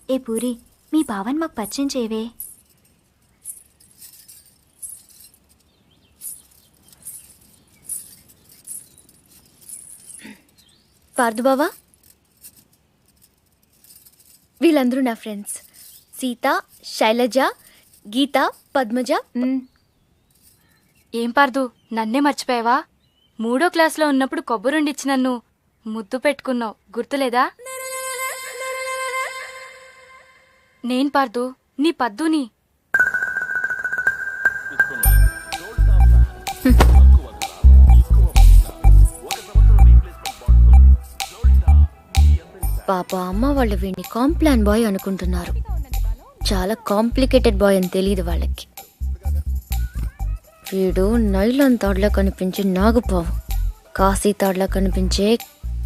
ఏ పూరి, మీ బావన్ మాకు పరిచయం చేయవే. పార్దు బావా, వీళ్ళందరూ నా ఫ్రెండ్స్. సీత, శైలజ, గీత, పద్మజ. ఏం పార్దు, నన్నే మర్చిపోయావా? 3వ క్లాస్లో ఉన్నప్పుడు కొబ్బరుండిచ్చి నన్ను ముద్దు పెట్టుకున్నావు, గుర్తులేదా? నేను పార్దు, నీ పద్దుని. పాప అమ్మ వాళ్ళు వీడిని కాంప్లాన్ బాయ్ అనుకుంటున్నారు. చాలా కాంప్లికేటెడ్ బాయ్ అని తెలియదు వాళ్ళకి. వీడు నైలాన్ తాడులా కనిపించే నాగుపావు, కాశీ తాడులా కనిపించే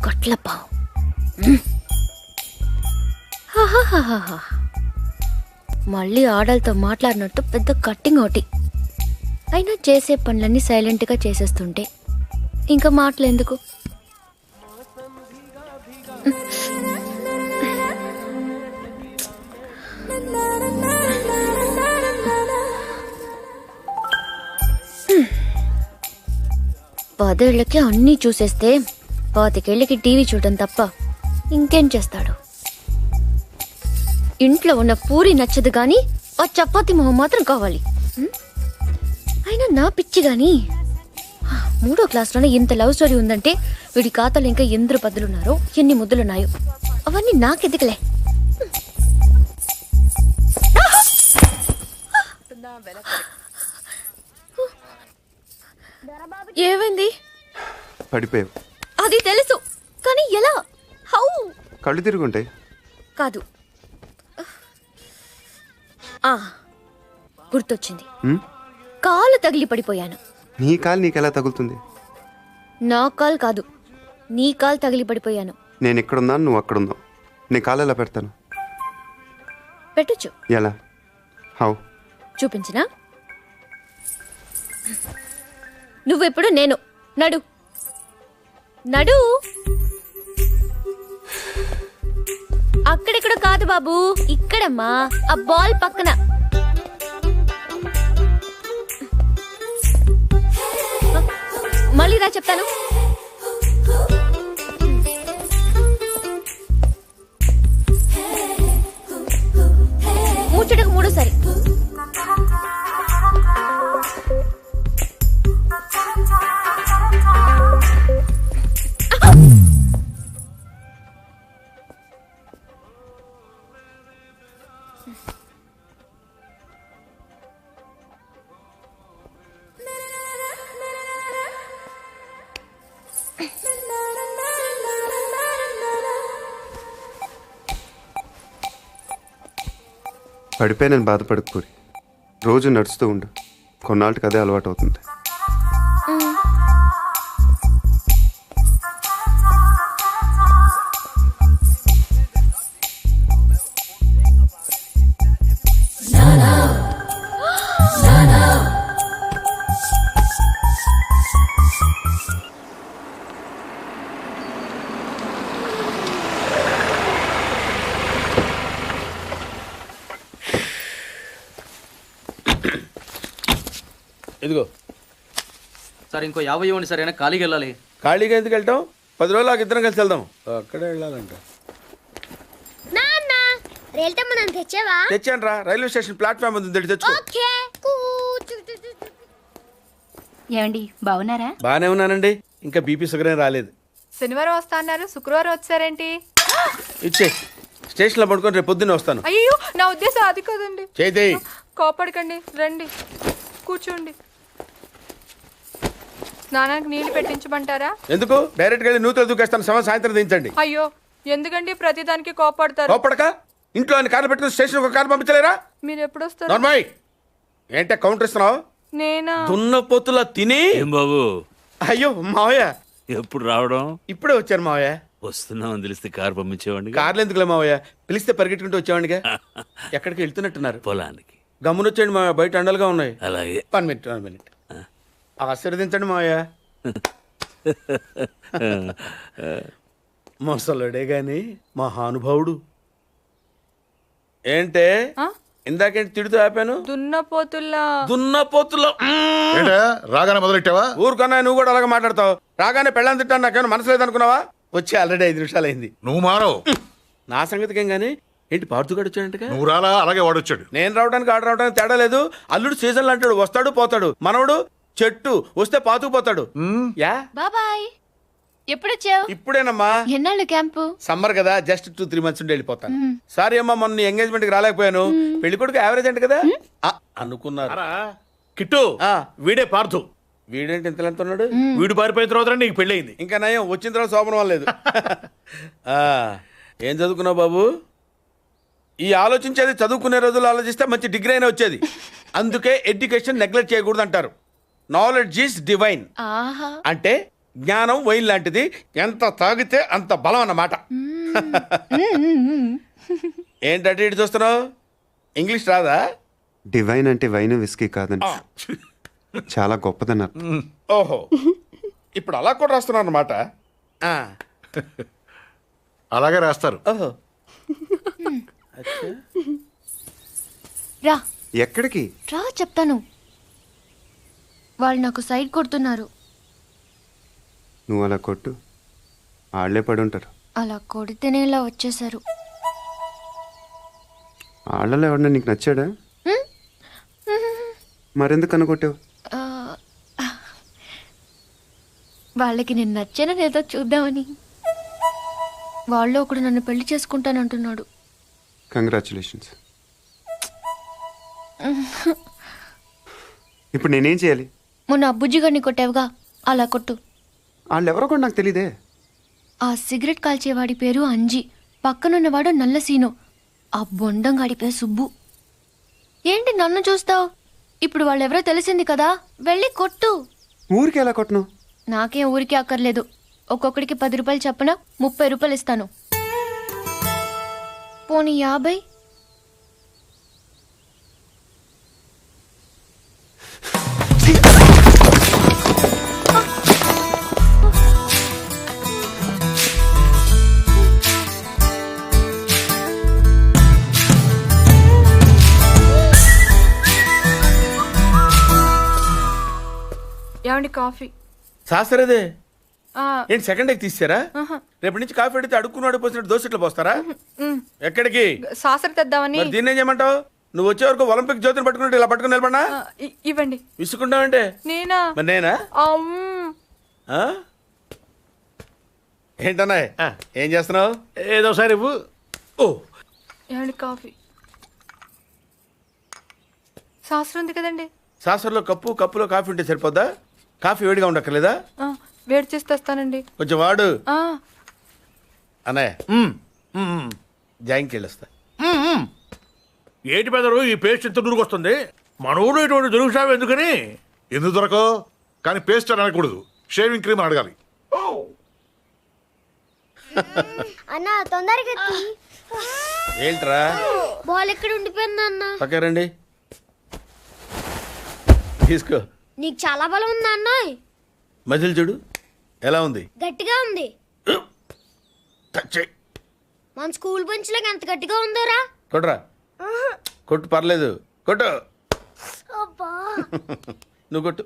కట్లపావు. హాహాహాహా. మళ్ళీ ఆడలతో మాట్లాడినట్టు పెద్ద కట్టింగ్ ఒకటి. అయినా చేసే పనులన్నీ సైలెంట్గా చేసేస్తుంటే ఇంకా మాటలు ఎందుకు? పదేళ్లకి అన్నీ చూసేస్తే 25 ఏళ్ళకి టీవీ చూడటం తప్ప ఇంకేం చేస్తాడు? ఇంట్లో ఉన్న పూరి నచ్చదు గాని ఆ చపాతి మొహం మాత్రం కావాలి. అయినా నా పిచ్చి గాని 3వ క్లాస్లోనే ఇంత లవ్ స్టోరీ ఉందంటే వీడి ఖాతాలో ఇంకా ఎందరు పద్దులున్నారో, ఎన్ని ముద్దులున్నాయో అవన్నీ నాకెదికలే. ఏమైంది? పడిపోయావు. అది తెలుసు, కానీ ఎలా? హౌ? కళ్ళు తిరుగుంటాయి. కాదు, గుర్తొచ్చింది. కాలు తగిలి పడిపోయాను. నీ కాలు నీకెలా తగులుతుంది? నా కాలు కాదు, నీ కాలు తగిలి పడిపోయాను. నేను ఇక్కడున్నాను, నువ్వు అక్కడున్నావు. నీ కాలు ఎలా పెడతాను? పెట్టొచ్చు. ఎలా? హౌ? చూపించినా? నువ్వెప్పుడు నేను. నడు నడు. అక్కడెక్కడ కాదు బాబు, ఇక్కడమ్మా, ఆ బాల్ పక్కన. మళ్ళీ రా చెప్తాను. ముచ్చటకు 3సారి. పడిపోయానని బాధపడకు పూరి. రోజు నడుస్తూ ఉండు, కొన్నాళ్ళకి అదే అలవాటు అవుతుంది. ఇదిగో సార్, ఇంకో 50 ఇవ్వండి సార్, అయినా ఖాళీకి వెళ్ళాలి. ఖాళీగా ఎందుకు వెళ్తాం? 10 రోజులు ఇద్దరం కలిసి వెళ్దాం. అక్కడే వెళ్ళాలంట. తెచ్చాను రా, రైల్వే స్టేషన్ ప్లాట్ఫామ్ ఉంది, తెచ్చుకో. ఏమండి, బాగున్నారా? బానే ఉన్నానండి. ఇంకా బీపీ షుగర్ ఏం రాలేదు. శనివారం వస్తా అన్నారు, శుక్రవారం వచ్చారేంటి? ఇచ్చే స్టేషన్లో పడుకొని రేపు పొద్దున్నే వస్తాను. అయ్యో, నా ఉద్దేశం అది కాదండి. చేయి. కోపడకండి, రండి కూర్చోండి. స్నానానికి నీళ్లు పెట్టించమంటారా? ఎందుకు? డైరెక్ట్ గా వెళ్ళి నూతులు దూకేస్తాను. సాయంత్రం దించండి. అయ్యో, ఎందుకండి ప్రతిదానికి కోపడతారు? కోపడక ఇంట్లో అన్ని కార్లు పెట్టుకుని స్టేషన్ ఒక కారు పంపించలేరా? మీరు ఎప్పుడు వస్తారు? నార్మల్ ఏంటే కౌంటర్ ఇస్తున్నావు? నేనా? దున్న పొత్తులా తిని. ఏం బాబు, అయ్యో మావయ్య ఎప్పుడు రావడం? ఇప్పుడే వచ్చారు మావయ్య. వస్తున్నామని తెలిస్తే కారు పంపించేవాడిని. కార్లు ఎందుకులే మావయ్య, పిలిస్తే పరిగెట్టుకుంటూ వచ్చేవాడిగా. ఎక్కడికి వెళ్తున్నట్టున్నారు? పొలానికి. గమ్మునొచ్చేయండి మావయ్య, బయట అండలుగా ఉన్నాయి. అలాగే. 1 మినిట్. ఆశీర్వదించండి మావయ్య. ముసలుడే గాని మహానుభావుడు. ఏంటే ఆ? ఇందాకేంటి తిడుతూ ఆపాను దున్నపోతుల్లా దున్నపోతులో ఏంటా రాగానే మొదలెట్టావా? ఊరుకన్నా నువ్వు కూడా అలాగే మాట్లాడతావు. రాగానే పెళ్ళని తిట్టాను నాకేమైనా మనసు లేదనుకున్నావా? వచ్చి ఆల్రెడీ 5 నిమిషాలు అయింది. నువ్వు మారవు. నా సంగతికేం గానీ ఏంటి పాడుతుగాడు వచ్చాడంటగా? నువ్వు రాలా, అలాగే వాడొచ్చాడు. నేను రావడానికి ఆడ రావడానికి తేడా లేదు. అల్లుడు సీజన్లు అంటాడు, వస్తాడు పోతాడు. మనవడు చెట్టు వస్తే పాతుకుపోతాడు. యా బాబాయ్ ఎప్పుడొచ్చావు? ఇప్పుడేనమ్మా. ఎన్నాళ్ళు క్యాంపు? సమ్మర్ కదా, జస్ట్ 2-3 మంత్స్ ఉండి వెళ్ళిపోతాను. సారీ అమ్మా, మొన్న ఎంగేజ్మెంట్ కి రాలేకపోయాను. పెళ్లి కొడుకు యావరేజ్ అంట కదా అనుకున్నారు. కిట్టు ఆ, వీడే పార్థు. వీడేంటి ఇంత ఎంత ఉన్నాడు? వీడు పారిపోయిన తర్వాత నీకు పెళ్ళయింది. ఇంకా నయం, వచ్చిన తర్వాత శోభనం లేదు. ఏం చదువుకున్నావు బాబు? ఈ ఆలోచించేది చదువుకునే రోజులు ఆలోచిస్తే మంచి డిగ్రీ అయినా వచ్చేది. అందుకే ఎడ్యుకేషన్ నెగ్లెక్ట్ చేయకూడదు అంటారు. Knowledge is divine. ఆహా. అంటే జ్ఞానం వైన్ లాంటిది, ఎంత తాగితే అంత బలం అన్నమాట. ఏంటంటే ఇటు చూస్తున్నావు? ఇంగ్లీష్ రాదా? డివైన్ అంటే వైన్ విస్కీ కాదండి, చాలా గొప్పదన్నారు. ఓహో, ఇప్పుడు అలా కూడా రాస్తున్నాను అనమాట. అలాగే రాస్తారు. ఓహో, రా ఎక్కడికి? రా చెప్తాను. వాళ్ళు నాకు సైడ్ కొడుతున్నారు. నువ్వు అలా కొట్టు, ఆళ్లే పడి ఉంటారు. అలా కొడితేనే ఇలా వచ్చేసారు. ఆళ్ళలో ఎవడన్నా నీకు నచ్చాడా? మరెందుకు అనుకొట్టావు? ఆ, వాళ్ళకి నేను నచ్చానో లేదో చూద్దామని. వాళ్ళు ఒకడు నన్ను పెళ్లి చేసుకుంటానంటున్నాడు. కంగ్రాచులేషన్స్. ఇప్పుడు నేనేం చేయాలి? మొన్న అబ్బుజ్జి గారిని కొట్టావుగా, అలా కొట్టు. వాళ్ళు ఎవరో కూడా నాకు తెలీదే. ఆ సిగరెట్ కాల్చేవాడి పేరు అంజి, పక్కనున్నవాడు నల్ల సీను, ఆ బొండంగాడి పేరు సుబ్బు. ఏంటి నన్ను చూస్తావు? ఇప్పుడు వాళ్ళెవరో తెలిసింది కదా, వెళ్ళి కొట్టు. ఊరికి ఎలా కొట్టను? నాకేం ఊరికే అక్కర్లేదు. ఒక్కొక్కడికి 10 రూపాయలు చప్పున 30 రూపాయలు ఇస్తాను. పోనీ 50? ఏమండి కాఫీ? శాస్త్రదే ఆ, ఏంటి సెకండ్ ఎగ్ తీసారా? రేపటి నుంచి కాఫీ అడిగితే అడుక్కున్నాడు పోసినట్టు దోశ ఇట్లా పోస్తారా? ఎక్కడికి? సాసర తెద్దామని. మరి దీన్ని ఏం చేయమంటావు? నువ్వు వచ్చే వరకు ఒలింపిక్ జ్యోతిని పట్టుకున్నట్టు ఇలా పట్టుకుని నిలబడినా ఇవ్వండి. విసుకుంటావంటే? నేనా? మరి నేనా? ఆ? ఏంటన్నా ఏం చేస్తున్నావు? ఏదో సార్ ఇవ్వు. ఓ, ఏమండి కాఫీ? శాస్త్రం ఉంది కదండి. శాస్త్రంలో కప్పులో కాఫీ ఉంటే సరిపోద్దా? కాఫీ వేడిగా ఉండక్కర్లేదా? ఆ, వేడి చేసి తెస్తానండి. కొంచెం వాడు. ఆ, అన్నయ్య జాయింకి వెళ్ళొస్తా. ఏంటి పెదరు ఈ పేస్ట్ ఇంత దూరుకొస్తుంది? మనోడు ఇటువంటి దొరుకుతావు ఎందుకని? ఎందుకు దొరకవు? కానీ పేస్ట్ అని అనకూడదు, షేవింగ్ క్రీమ్ అని అడగాలి. అన్నా తొందరగా ఏంట్రా? బాల్ ఎక్కడ ఉండిపోయింది అన్న? పక్క రండి, తీసుకో. నీకు చాలా బలం ఉందా అన్న? మజిల్ చూడు ఎలా ఉంది. గట్టిగా ఉంది. టచ్ చెయ్. మన స్కూల్ బెంచ్ లాగా ఎంత గట్టిగా ఉందోరా. కొట్టురా, కొట్టు, పర్లేదు, కొట్టు. నువ్వు కొట్టు.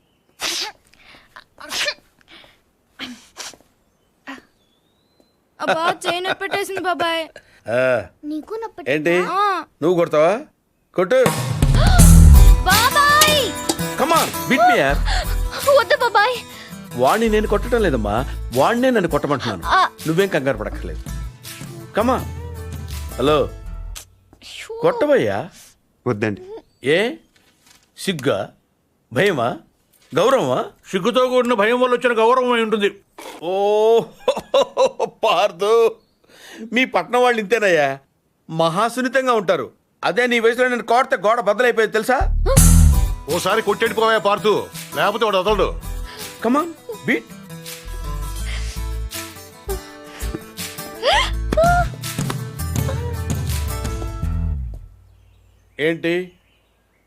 అబ్బా చైన్ పెట్టేసింది బాబాయ్. నీకు ఏంటి నువ్వు కొడతావా? కొట్టు. బాబాయ్ కమాన్ బీట్ మీ యార్. వద్దు బాబాయ్. వాణ్ణి నేను కొట్టడం లేదమ్మా, వాణ్ణే నన్ను కొట్టమంటున్నాను. నువ్వేం కంగారు పడక్కర్లేదు. కమా. హలో, కొట్టబోయ్యా. వద్దండి. ఏ సిగ్గా, భయమా, గౌరవమా? సిగ్గుతో కూడిన భయం వల్ల వచ్చిన గౌరవం అయి ఉంటుంది. ఓ పార్దు, మీ పట్నం వాళ్ళు ఇంతేనయ్యా, మహాసున్నితంగా ఉంటారు. అదే నీ వయసులో నేను కోడితే గోడ బద్దలైపోయేది తెలుసా? ఓసారి కొట్టెడిపోయా పార్తు, లేకపోతే వాడు వదలడు. కమాన్ బీట్. ఏంటి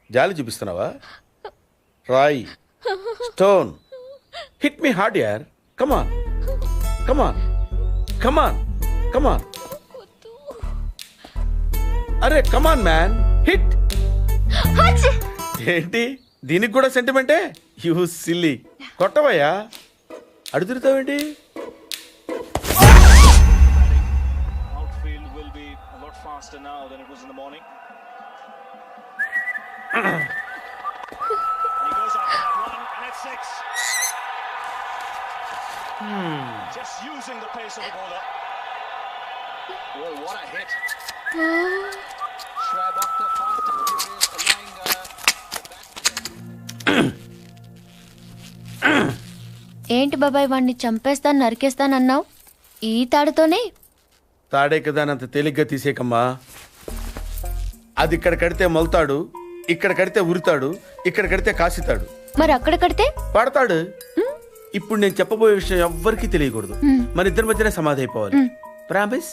జాలి చూపిస్తున్నావా? రాయ్, స్టోన్, హిట్ మీ హార్డ్ యార్. కమాన్ కమాన్ కమాన్ కమాన్. అరే కమాన్ మ్యాన్, హిట్. ఏంటి దీనికి కూడా సెంటిమెంటే? You silly. కొట్టవయ్యా, అడుగుతావేంటి? Just using the pace of the bowler. Oh, what a hit. Schwab off the fast and furious, allowing ఏంటి బాబాయ్ వాడిని చంపేస్తాను నరికేస్తానన్నావు? ఈ తాడుతోనే? తాడే కదా అంత తేలిగ్గా తీసేకమ్మా. అది ఇక్కడ కడితే మొలతాడు, ఇక్కడ కడితే ఉరుతాడు, ఇక్కడ కడితే కాసితాడు. మరి అక్కడ కడితే పడతాడు. ఇప్పుడు నేను చెప్పబోయే విషయం ఎవ్వరికీ తెలియకూడదు. మన ఇద్దరి మధ్యనే సమాధి అయిపోవాలి. ప్రామిస్?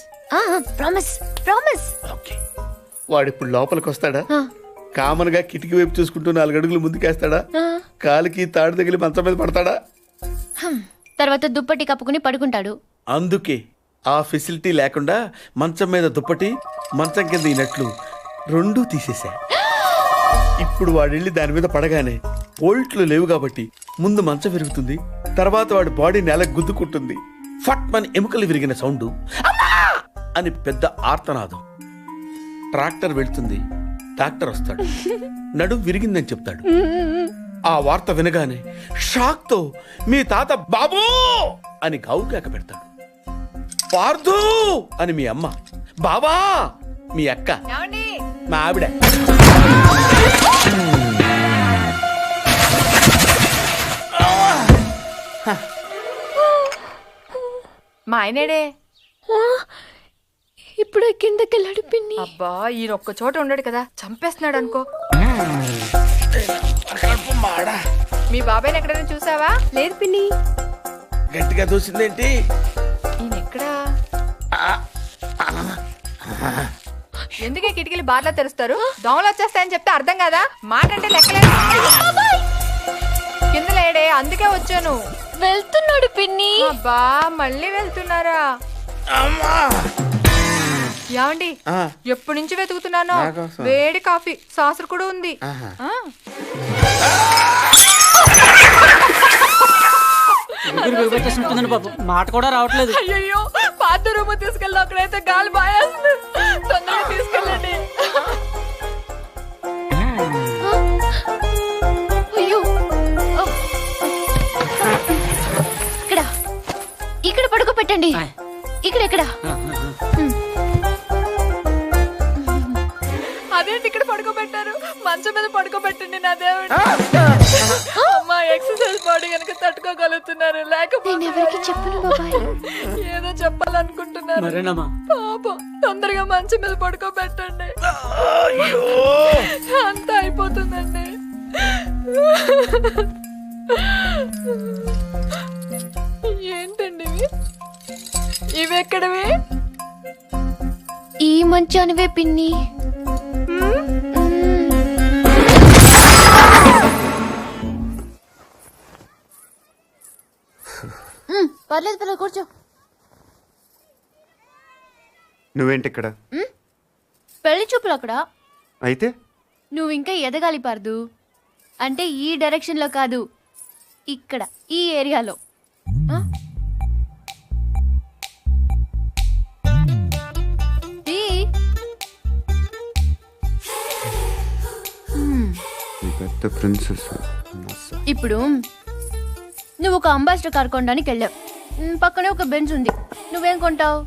Promise promise. ఓకే. వాడు ఇప్పుడు లోపలికి వస్తాడా? కామన్ గా కిటికీ వైపు చూసుకుంటూ 4 అడుగులు ముందుకేస్తాడా? కాలికి తాడు తగిలి మంచం మీద పడతాడా? తర్వాత దుప్పటి కప్పుకుని పడుకుంటాడు. అందుకే ఆ ఫెసిలిటీ లేకుండా మంచం మీద దుప్పటి, మంచం కింద ఈనట్లు రెండూ తీసేశా. ఇప్పుడు వాడెళ్ళి దాని మీద పడగానే బోల్ట్లు లేవు కాబట్టి ముందు మంచం విరుగుతుంది, తర్వాత వాడి బాడీ నేలకు గుద్దుకుంటుంది. ఫట్ మన ఎముకలు విరిగిన సౌండ్, అని పెద్ద ఆర్తనాదం. ట్రాక్టర్ వెళ్తుంది, డాక్టర్ వస్తాడు, నడుం విరిగిందని చెప్తాడు. ఆ వార్త వినగానే షాక్ తో మీ తాత బాబూ అని గావు కేక పెడతాడు. పార్థు అని మీ అమ్మ, బాబా మీ అక్క, మా ఆవిడ. మా ఆయనేడే? ఇప్పుడు కిందకెళ్ళాడు పిన్ని. అబ్బా ఈయన ఒక్క చోట ఉండడు కదా, చంపేస్తున్నాడు అనుకో. మీ బాబాయ్ని ఎక్కడైనా చూసావా? లేదు పిన్ని. గట్టిగా దూసిందేంటి? ఈయన ఎక్కడా? ఎందుకే కిటికీలు బార్లా తెరుస్తారు? దోమలు వచ్చేస్తాయని చెప్తే అర్థం కదా? మాట అంటే లెక్కలేదు. కింద లేడే, అందుకే వచ్చాను. వెళ్తున్నాడు పిన్ని. అబ్బా మళ్ళీ వెళ్తున్నారా? ఏమండి, ఎప్పటి నుంచి వెతుకుతున్నానో వేడి కాఫీ, సాసర్ కూడా ఉంది. మాట కూడా రావట్లేదు. అయ్యో పాత రూమ్ తీసుకెళ్ళి అక్కడైతే గాలి బాయేస్తుంది. తొందరగా తీసుకెళ్ళండి. అయ్యో ఇక్కడ ఇక్కడ పడుకోబెట్టండి. ఇక్కడ అదేంటి ఇక్కడ పడుకోబెట్టారు? మంచం మీద పడుకోబెట్టండి నా దేవుడు. అమ్మా ఎక్సర్సైజ్ బాడీ కనుక తట్టుకోగలుగుతున్నారు, లేకపోతే ఎవరికి చెప్పను బాబాయ్. ఏదో చెప్పాలనుకుంటున్నారు. పాపం తొందరగా మంచం మీద పడుకోబెట్టండి. అంతా అయిపోతుందండి. ఏంటండి ఇవి ఎక్కడవి? ఈ మంచానివే పిన్ని. పర్లేదు పర్లేదు కూర్చో. నువ్వేంటి ఇక్కడ? పెళ్లి చూపులు అక్కడ. అయితే నువ్వు ఇంకా ఎదగాలి పార్దు. అంటే ఈ డైరెక్షన్ లో కాదు, ఇక్కడ ఈ ఏరియాలో. పెద్ద ప్రిన్సెస్. ఇప్పుడు నువ్వు ఒక అంబాసిడర్ కార్ కొనడానికి వెళ్ళావు. పక్కనే ఒక బెంచ్ ఉంది, నువ్వేం కొంటావు?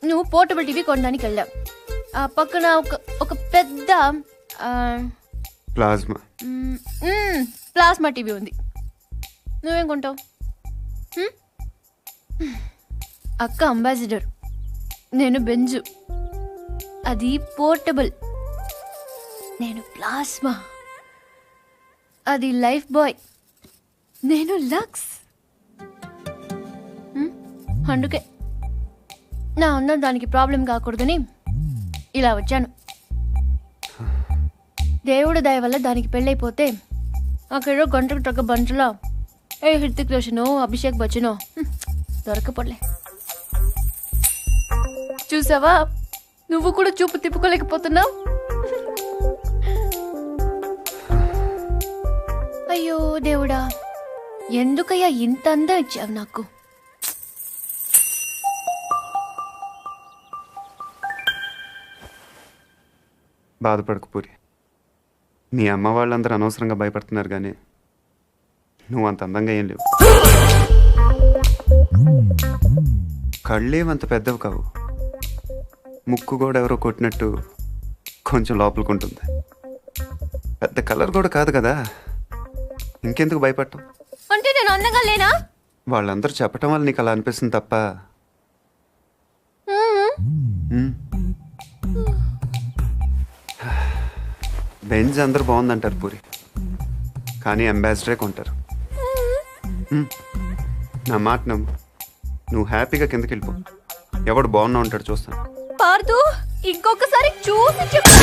నువ్వు పోర్టబుల్ టీవీ కొనడానికి వెళ్ళావు. ఆ పక్కన ఒక పెద్ద ప్లాస్మా టీవీ ఉంది, నువ్వేం కొంటావు? అక్క అంబాసిడర్, నేను బెంజు, అది పోర్టబుల్. నేను ప్లాస్మా, అది లైఫ్ బాయ్. నేను లక్స్. అందుకే నా అన్న దానికి ప్రాబ్లం కాకూడదని ఇలా వచ్చాను. దేవుడు దయ వల్ల దానికి పెళ్ళైపోతే అక్కడ గంటకు తగ్గ బంటలో హృతిక్ రోషనో అభిషేక్ బచ్చనో దొరకపోలే. చూసావా నువ్వు కూడా చూపు తిప్పుకోలేకపోతున్నావు. అయ్యో దేవుడా, ఎందుకయ్యా ఇంత అందం ఇచ్చావు నాకు. బాధపడకు పూరి. మీ అమ్మ వాళ్ళందరూ అనవసరంగా భయపడుతున్నారు కానీ నువ్వు అంత అందంగా ఏం లేవు. కళ్ళేమంత పెద్దవి కావు. ముక్కు కూడా ఎవరో కొట్టినట్టు కొంచెం లోపలికుంటుంది. పెద్ద కలర్ కూడా కాదు కదా, ఇంకెందుకు భయపడటం? అంటే నేను అందంగా లేనా? వాళ్ళందరూ చెప్పటం వల్ల నీకు అలా అనిపిస్తుంది తప్ప. బెంజ్ అందరూ బాగుందంటారు పూరి, కానీ అంబాసిడరే కొంటారు. నా మాట నమ్ము, నువ్వు హ్యాపీగా కిందకి వెళ్ళిపో. ఎవడు బాగున్నా ఉంటాడు చూస్తాను. పార్దు, ఇంకొకసారి చూసి చెప్పు.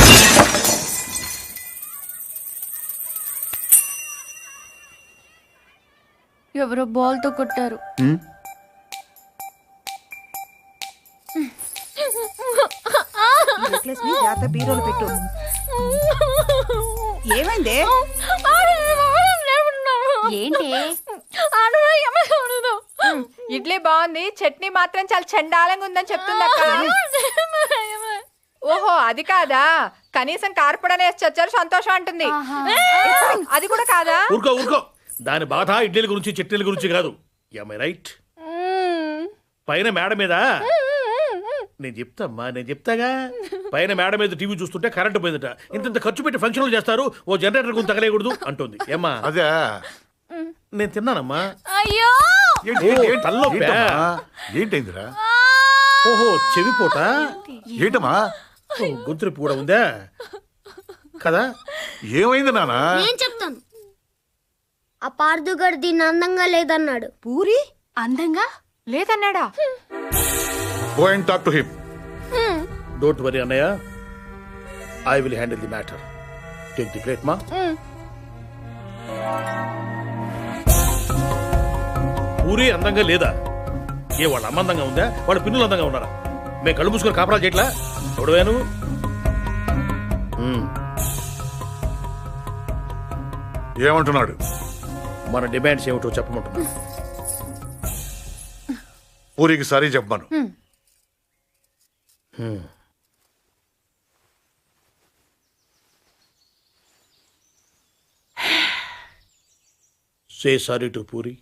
ఎవరో బాల్తో కొట్టారు. బీరోలు పెట్టు. ఏమైంది? ఏంటి? ఇడ్లీ బాగుంది, చట్నీ మాత్రం చాలా చండాలంగా ఉందని చెప్తుందక్క. ఓహో అది కాదా, కనీసం కార్పొడనే వచ్చారు సంతోషం అంటుంది. అది కూడా కాదా? ఊరుకో ఊరుకో, దాని బాధ ఇడ్లీల గురించి చట్నీల గురించి కాదు. రైట్. పైన మేడ మీద నేను చెప్తాగా. పైన మేడ మీద టీవీ చూస్తుంటే కరెంటు పోయిందట. ఇంత ఖర్చు పెట్టి ఫంక్షన్లు చేస్తారు, ఓ జనరేటర్ గురించి తగలేయకూడదు అంటుంది. ఏమ్మా? అదే నేను తిన్నానమ్మా. అయ్యో, ఏంటైందిరా? ఓహో చెవిపోట. ఏంటమ్మా? గొంతులు కూడా ఉందా కదా? ఏమైంది నాన్న? నేను చెప్తాను. ఆ పార్దుగాడు దీన్ని అందంగా లేదన్నాడు. పూరి అందంగా లేదన్నాడా? Go and talk to him. Don't worry అన్నయ్య, I will handle the matter. Take the plate మా. పూరి అందంగా లేదా? ఏ వాళ్ళ అమ్మ అందంగా ఉందా? వాళ్ళ పిన్నులు అందంగా ఉన్నారా? మేము కళ్ళు మూసుకొని కాపరాలు చేయట్లా? ఎవడవే నువ్వు? ఏమంటున్నాడు? మన డిమాండ్స్ ఏమిటో చెప్పమంటున్నా. పూరికి సారీ చెప్పాను. Say sorry to puri.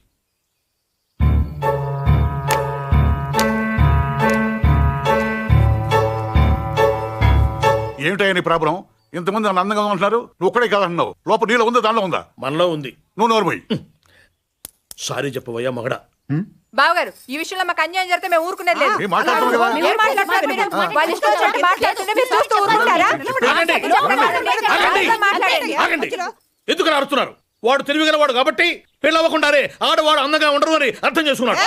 ఏమిటయ్యా నీ ప్రాబ్లం? ఇంతమంది నన్ను అందంగా ఉంటున్నారు, నువ్వు ఒక్కడే కాదంటున్నావు. లోపల నీలో ఉందా దానిలో ఉందా? మనలో ఉంది. నువ్వు నోరుమోయ్. సారీ చెప్పవయ్యా మగడా. బావగారు, ఈ విషయంలో మాకు అన్యాయం జరిగితే మేము ఊరుకునేది లేదు. ఏం మాట్లాడుతున్నావు కదా? ఏం మాట్లాడుతున్నారు మీరు? వాళ్ళ ఇష్టం వచ్చినట్టు మాట్లాడుతుంటే మీరు చూస్తూ ఊరుకుంటారా? ఆగండి. ఎందుకు అరుస్తున్నారు? వాడు తెలివిగలవాడు కాబట్టి పెళ్ళవ్వకుండానే ఆడవాడు అందంగా ఉండరు అని అర్థం చేసుకున్నాడు.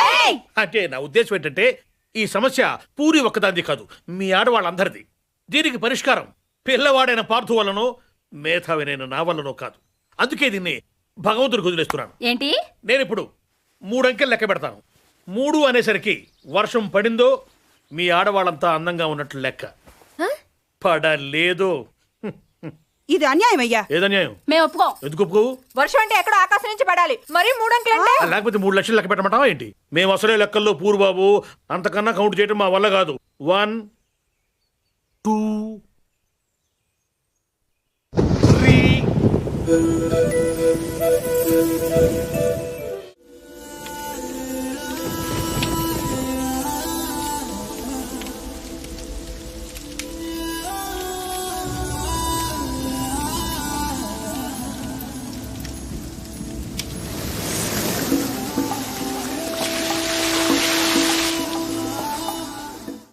అంటే నా ఉద్దేశం ఏంటంటే ఈ సమస్య పూరి ఒక్కదాంది కాదు, మీ ఆడవాళ్ళందరిది. దీనికి పరిష్కారం పిల్లవాడైన పార్థు వల్లనో మేధావినైన నా వల్లనో కాదు. అందుకే దీన్ని భగవంతుడికి వదిలేస్తున్నాను. ఏంటి? నేను ఇప్పుడు 3 అంకెలు లెక్క పెడతాను. 3 అనేసరికి వర్షం పడిందో మీ ఆడవాళ్ళంతా అందంగా ఉన్నట్లు లెక్క. పడలేదు. ఇది అన్యాయం అయ్యా. ఏదన్యాయం? మేము ఒప్పుకోం. ఎందుకు ఒప్పుకోవు? వర్షం అంటే ఎక్కడో ఆకాశం నుంచి పడాలి, మరి 3 అంకెలు అంటే? లేకపోతే 3 లక్షలు లెక్క పెట్టమంటావా ఏంటి? మేము అసలే లెక్కల్లో పూర్బాబు, అంతకన్నా కౌంట్ చేయడం మా వల్ల కాదు. 1 2 3